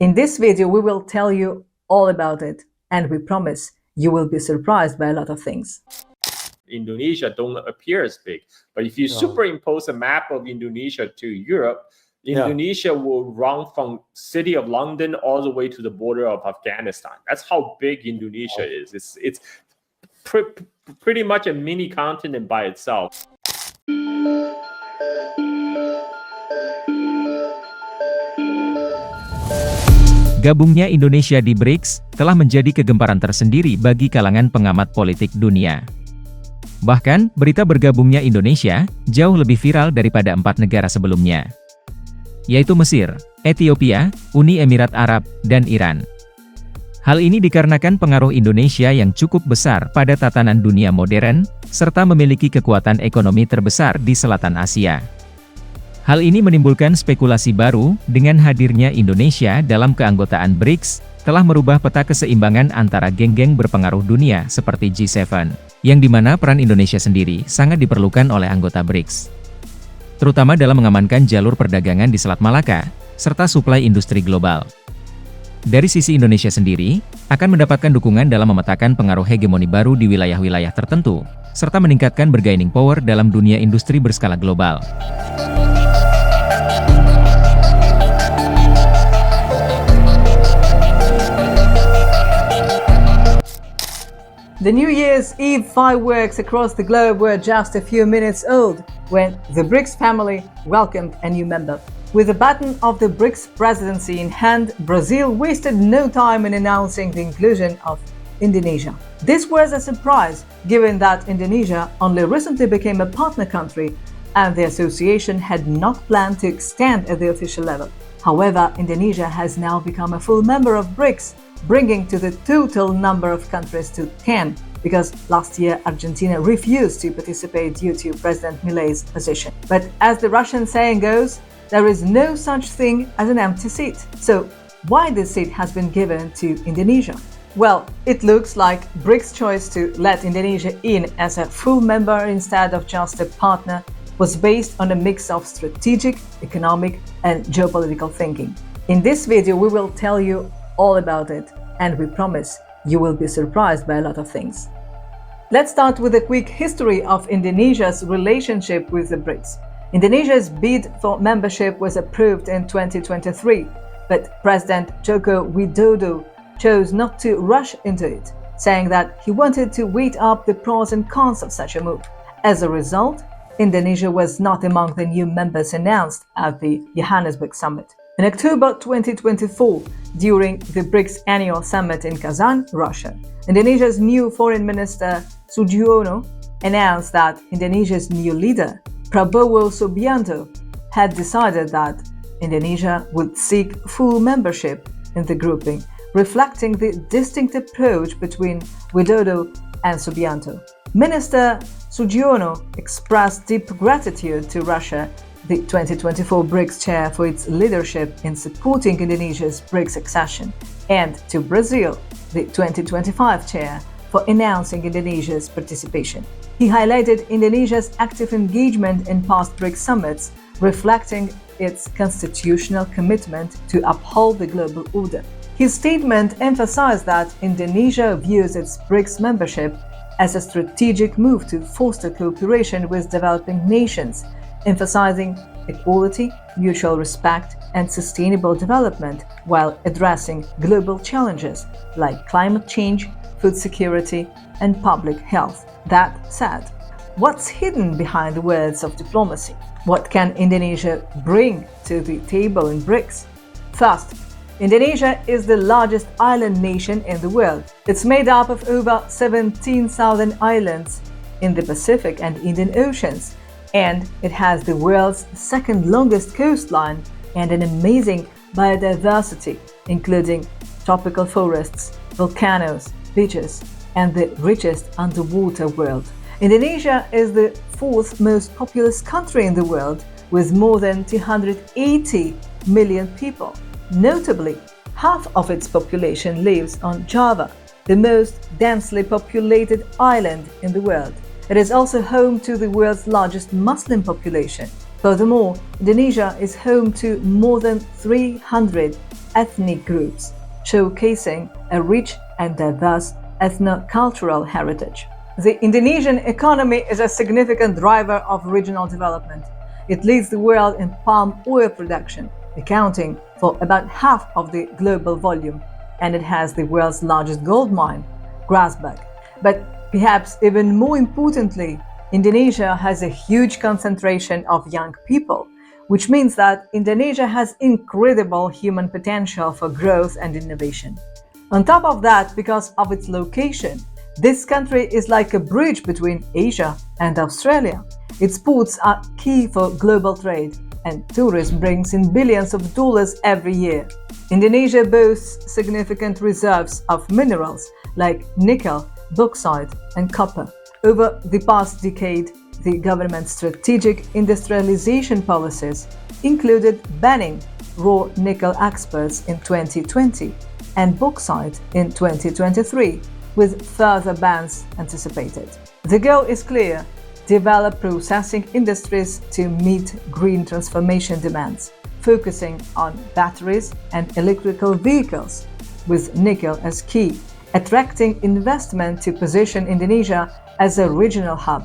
In this video, we will tell you all about it, and we promise you will be surprised by a lot of things. Indonesia don't appear as big, but if you superimpose a map of Indonesia to Europe, Indonesia will run from city of London all the way to the border of Afghanistan. That's how big Indonesia is. It's pretty much a mini continent by itself. Gabungnya Indonesia di BRICS telah menjadi kegemparan tersendiri bagi kalangan pengamat politik dunia. Bahkan, berita bergabungnya Indonesia jauh lebih viral daripada 4 negara sebelumnya, yaitu Mesir, Ethiopia, Uni Emirat Arab, dan Iran. Hal ini dikarenakan pengaruh Indonesia yang cukup besar pada tatanan dunia modern, serta memiliki kekuatan ekonomi terbesar di selatan Asia. Hal ini menimbulkan spekulasi baru, dengan hadirnya Indonesia dalam keanggotaan BRICS, telah merubah peta keseimbangan antara geng-geng berpengaruh dunia seperti G7, yang dimana peran Indonesia sendiri sangat diperlukan oleh anggota BRICS. Terutama dalam mengamankan jalur perdagangan di Selat Malaka, serta suplai industri global. Dari sisi Indonesia sendiri, akan mendapatkan dukungan dalam memetakan pengaruh hegemoni baru di wilayah-wilayah tertentu, serta meningkatkan bargaining power dalam dunia industri berskala global. The New Year's Eve fireworks across the globe were just a few minutes old when the BRICS family welcomed a new member. With the baton of the BRICS presidency in hand, Brazil wasted no time in announcing the inclusion of Indonesia. This was a surprise, given that Indonesia only recently became a partner country and the association had not planned to extend at the official level. However, Indonesia has now become a full member of BRICS, bringing to the total number of countries to 10, because last year Argentina refused to participate due to President Milei's position. But as the Russian saying goes, there is no such thing as an empty seat. So why this seat has been given to Indonesia? Well, it looks like BRICS' choice to let Indonesia in as a full member instead of just a partner was based on a mix of strategic, economic, and geopolitical thinking. In this video, we will tell you all about it, and we promise you will be surprised by a lot of things. Let's start with a quick history of Indonesia's relationship with the BRICS. Indonesia's bid for membership was approved in 2023, but President Joko Widodo chose not to rush into it, saying that he wanted to weigh up the pros and cons of such a move. As a result, Indonesia was not among the new members announced at the Johannesburg summit. In October 2024, during the BRICS annual summit in Kazan, Russia, Indonesia's new foreign minister Sugiono announced that Indonesia's new leader, Prabowo Subianto, had decided that Indonesia would seek full membership in the grouping, reflecting the distinct approach between Widodo and Subianto. Minister Sugiono expressed deep gratitude to Russia, the 2024 BRICS chair, for its leadership in supporting Indonesia's BRICS accession, and to Brazil, the 2025 chair, for announcing Indonesia's participation. He highlighted Indonesia's active engagement in past BRICS summits, reflecting its constitutional commitment to uphold the global order. His statement emphasized that Indonesia views its BRICS membership as a strategic move to foster cooperation with developing nations, emphasizing equality, mutual respect, and sustainable development while addressing global challenges like climate change, food security, and public health. That said, what's hidden behind the words of diplomacy? What can Indonesia bring to the table in BRICS? First, Indonesia is the largest island nation in the world. It's made up of over 17,000 islands in the Pacific and Indian Oceans, and it has the world's second longest coastline and an amazing biodiversity, including tropical forests, volcanoes, beaches, and the richest underwater world. Indonesia is the fourth most populous country in the world, with more than 280 million people. Notably, half of its population lives on Java, the most densely populated island in the world. It is also home to the world's largest Muslim population. Furthermore, Indonesia is home to more than 300 ethnic groups, showcasing a rich and diverse ethno-cultural heritage. The Indonesian economy is a significant driver of regional development. It leads the world in palm oil production, accounting for about half of the global volume, and it has the world's largest gold mine, Grasberg. But perhaps even more importantly, Indonesia has a huge concentration of young people, which means that Indonesia has incredible human potential for growth and innovation. On top of that, because of its location, this country is like a bridge between Asia and Australia. Its ports are key for global trade, and tourism brings in billions of dollars every year. Indonesia boasts significant reserves of minerals like nickel, bauxite, and copper. Over the past decade, the government's strategic industrialization policies included banning raw nickel exports in 2020 and bauxite in 2023, with further bans anticipated. The goal is clear: develop processing industries to meet green transformation demands, focusing on batteries and electrical vehicles, with nickel as key, attracting investment to position Indonesia as a regional hub.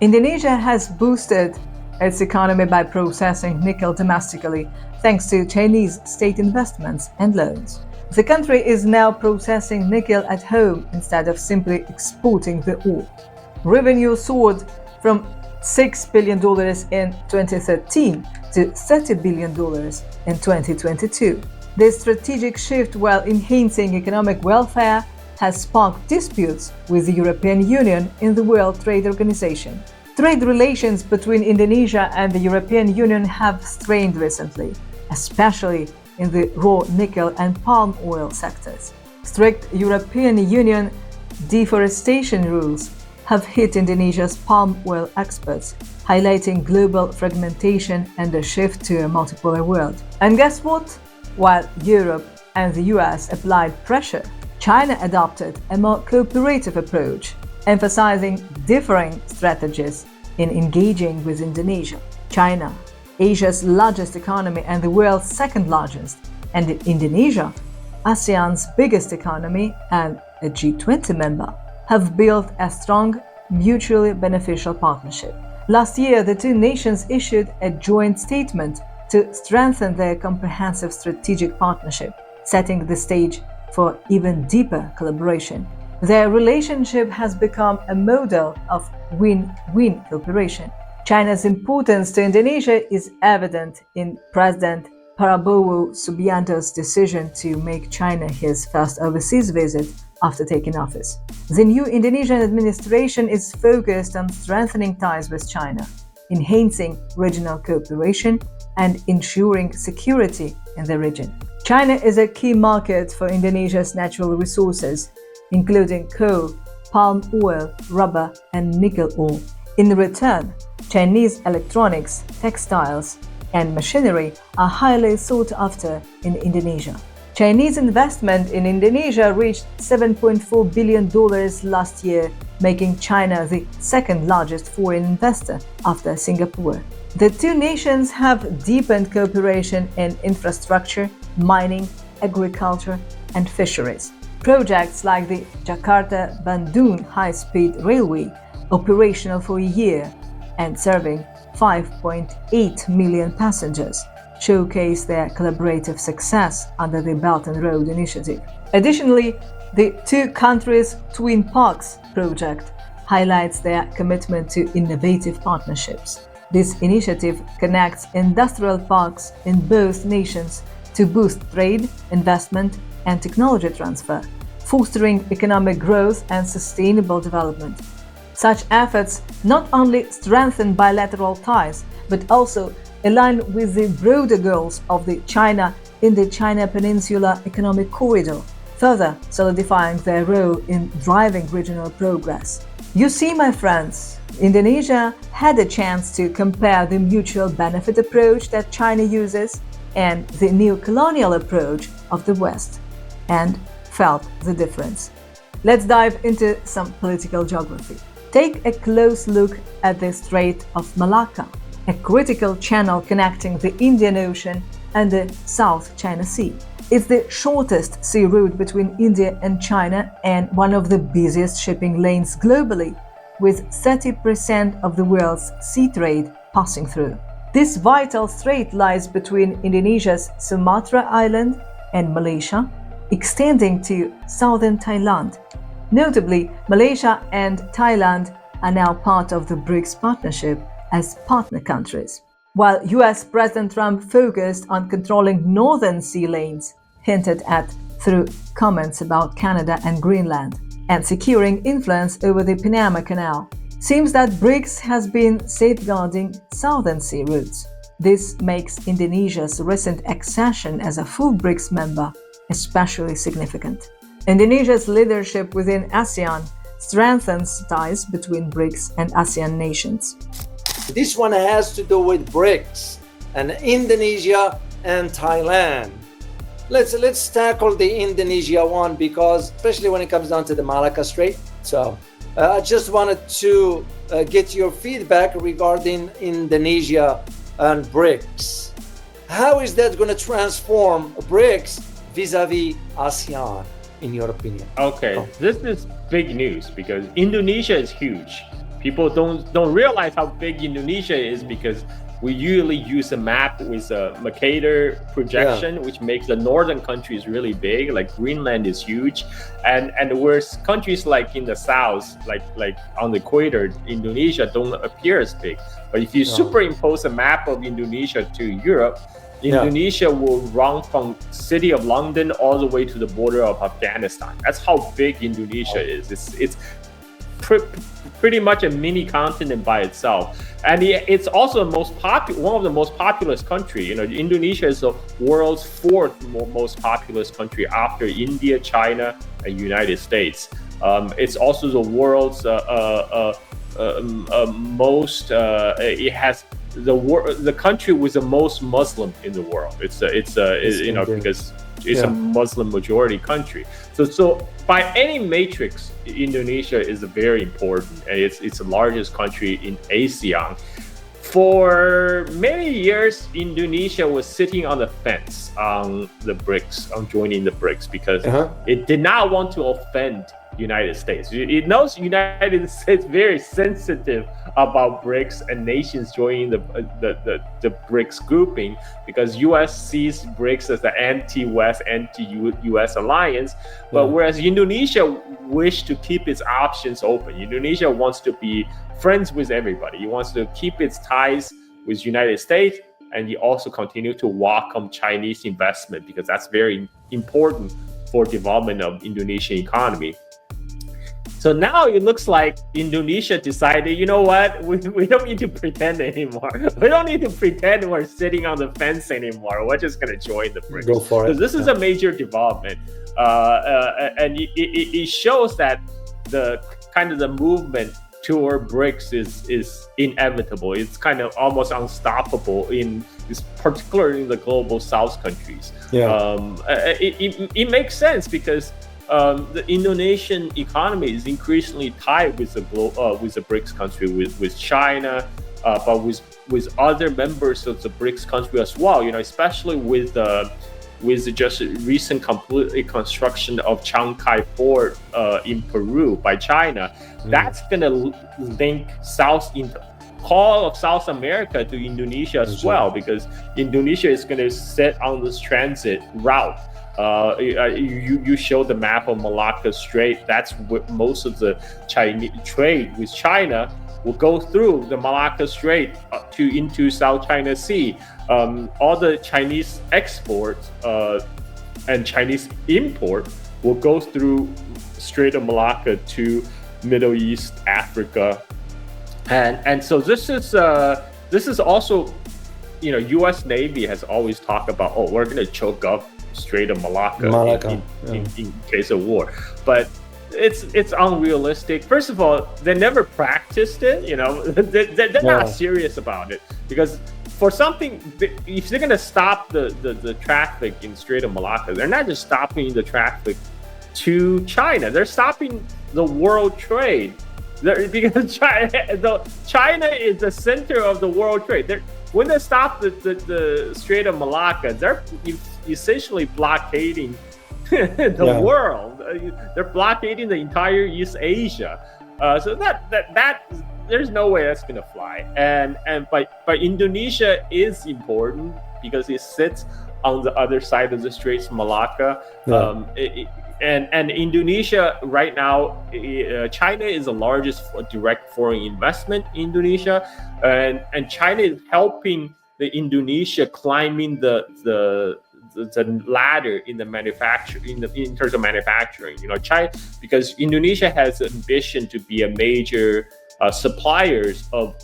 Indonesia has boosted its economy by processing nickel domestically, thanks to Chinese state investments and loans. The country is now processing nickel at home instead of simply exporting the ore. Revenue soared from $6 billion in 2013 to $30 billion in 2022. This strategic shift, while enhancing economic welfare, has sparked disputes with the European Union in the World Trade Organization. Trade relations between Indonesia and the European Union have strained recently, especially in the raw nickel and palm oil sectors. Strict European Union deforestation rules have hit Indonesia's palm oil exports, highlighting global fragmentation and a shift to a multipolar world. And guess what? While Europe and the US applied pressure, China adopted a more cooperative approach, emphasizing differing strategies in engaging with Indonesia. China, Asia's largest economy and the world's second largest, and Indonesia, ASEAN's biggest economy and a G20 member, have built a strong, mutually beneficial partnership. Last year, the two nations issued a joint statement to strengthen their comprehensive strategic partnership, setting the stage for even deeper collaboration. Their relationship has become a model of win-win cooperation. China's importance to Indonesia is evident in President Prabowo Subianto's decision to make China his first overseas visit after taking office. The new Indonesian administration is focused on strengthening ties with China, enhancing regional cooperation, and ensuring security in the region. China is a key market for Indonesia's natural resources, including coal, palm oil, rubber, and nickel ore. In return, Chinese electronics, textiles, and machinery are highly sought after in Indonesia. Chinese investment in Indonesia reached $7.4 billion last year, making China the second largest foreign investor after Singapore. The two nations have deepened cooperation in infrastructure, mining, agriculture, and fisheries. Projects like the Jakarta-Bandung high-speed railway, operational for a year and serving 5.8 million passengers, showcase their collaborative success under the Belt and Road Initiative. Additionally, the two countries' Twin Parks project highlights their commitment to innovative partnerships. This initiative connects industrial parks in both nations to boost trade, investment, and technology transfer, fostering economic growth and sustainable development. Such efforts not only strengthen bilateral ties, but also align with the broader goals of the China Indochina Peninsula Economic Corridor, further solidifying their role in driving regional progress. You see, my friends, Indonesia had a chance to compare the mutual benefit approach that China uses and the neo-colonial approach of the West, and felt the difference. Let's dive into some political geography. Take a close look at the Strait of Malacca, a critical channel connecting the Indian Ocean and the South China Sea. It's the shortest sea route between India and China and one of the busiest shipping lanes globally, with 30% of the world's sea trade passing through. This vital strait lies between Indonesia's Sumatra Island and Malaysia, extending to southern Thailand. Notably, Malaysia and Thailand are now part of the BRICS partnership as partner countries. While US President Trump focused on controlling northern sea lanes, hinted at through comments about Canada and Greenland, and securing influence over the Panama Canal, seems that BRICS has been safeguarding southern sea routes. This makes Indonesia's recent accession as a full BRICS member especially significant. Indonesia's leadership within ASEAN strengthens ties between BRICS and ASEAN nations. This one has to do with BRICS and Indonesia and Thailand. Let's tackle the Indonesia one, because especially when it comes down to the Malacca Strait. So I just wanted to get your feedback regarding Indonesia and BRICS. How is that going to transform BRICS vis-a-vis ASEAN, in your opinion? Okay, this is big news because Indonesia is huge. People don't realize how big Indonesia is because we usually use a map with a Mercator projection, which makes the northern countries really big. Like Greenland is huge, and whereas countries like in the south, like on the equator, Indonesia don't appear as big. But if you superimpose a map of Indonesia to Europe, Indonesia will run from city of London all the way to the border of Afghanistan. That's how big Indonesia is. It's pretty much a mini continent by itself, and it's also one of the most populous country. You know, Indonesia is the world's fourth most populous country after India, China, and United States. It's also the world's most. It has the country with the most Muslim in the world. It's you know, because it's a Muslim majority country. So by any matrix, Indonesia is very important, and it's the largest country in ASEAN. For many years, Indonesia was sitting on the fence on the BRICS, on joining the BRICS, because it did not want to offend United States. It knows United States very sensitive about BRICS and nations joining the BRICS grouping, because US sees BRICS as the anti-West, anti-US alliance. But whereas Indonesia wished to keep its options open, Indonesia wants to be friends with everybody. He wants to keep its ties with United States, and he also continue to welcome Chinese investment, because that's very important for development of Indonesian economy. So now it looks like Indonesia decided, you know what, we don't need to pretend anymore. We don't need to pretend we're sitting on the fence anymore. We're just going to join the BRICS. Go for it. So this is a major development. And it shows that the kind of the movement toward BRICS is inevitable. It's kind of almost unstoppable particularly in the global South countries. It makes sense because the Indonesian economy is increasingly tied with the BRICS country, with China, but with other members of the BRICS country as well. You know, especially with the just recent complete construction of Chancay Port in Peru by China. That's gonna link all of South America to Indonesia as well, because Indonesia is gonna set on this transit route. You show the map of Malacca Strait. That's what most of the Chinese trade with China will go through the Malacca Strait into South China Sea. All the Chinese exports and Chinese import will go through Strait of Malacca to Middle East, Africa, and so this is also, you know, U.S. Navy has always talked about, we're going to choke up Strait of Malacca in case of war, but it's unrealistic. First of all, they never practiced it. You know, they're not serious about it, because for something, if they're gonna stop the traffic in Strait of Malacca, they're not just stopping the traffic to China. They're stopping the world trade. Because China is the center of the world trade. When they stop the Strait of Malacca, they're essentially blockading the world. They're blockading the entire East Asia. So that there's no way that's gonna fly. But Indonesia is important because it sits on the other side of the Straits of Malacca. And Indonesia right now, China is the largest direct foreign investment in Indonesia, and China is helping the Indonesia climbing the ladder in the manufacturing in terms of manufacturing. China, because Indonesia has an ambition to be a major suppliers of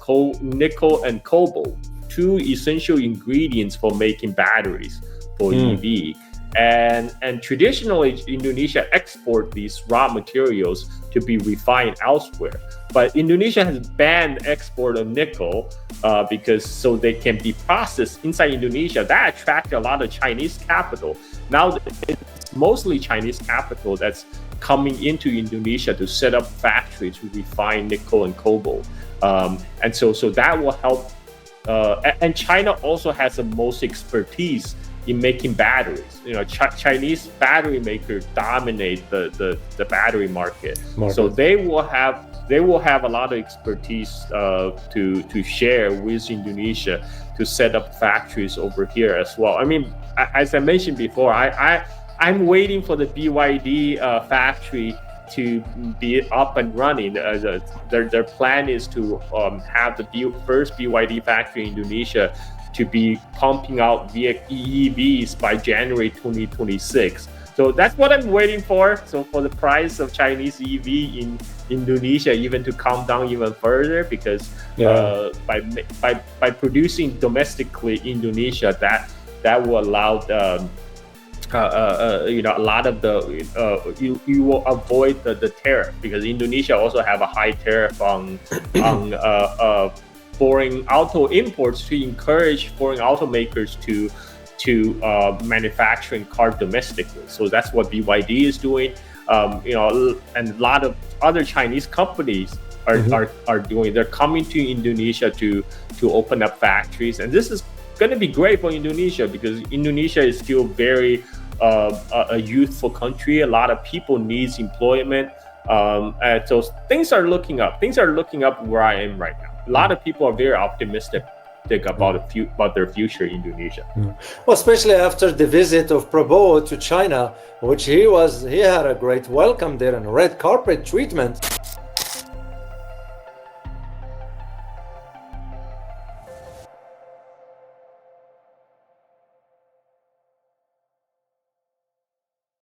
nickel and cobalt, two essential ingredients for making batteries for EV. And traditionally, Indonesia export these raw materials to be refined elsewhere. But Indonesia has banned export of nickel because so they can be processed inside Indonesia. That attracted a lot of Chinese capital. Now it's mostly Chinese capital that's coming into Indonesia to set up factories to refine nickel and cobalt. And so that will help. And China also has the most expertise in making batteries. Chinese battery makers dominate the battery market. So they will have a lot of expertise to share with Indonesia to set up factories over here as well. I mean, as I mentioned before, I'm waiting for the BYD factory to be up and running. Their plan is to have the first BYD factory in Indonesia to be pumping out EVs by January 2026. So that's what I'm waiting for. So for the price of Chinese EV in Indonesia even to come down even further, because by producing domestically in Indonesia, that will allow a lot of the you will avoid the tariff, because Indonesia also have a high tariff on foreign auto imports to encourage foreign automakers to manufacturing cars domestically. So that's what BYD is doing. And a lot of other Chinese companies are doing. They're coming to Indonesia to open up factories, and this is going to be great for Indonesia because Indonesia is still very a youthful country. A lot of people needs employment, and so things are looking up. Things are looking up where I am right now. A lot of people are very optimistic about their future in Indonesia. Well, especially after the visit of Prabowo to China, which he had a great welcome there and red carpet treatment.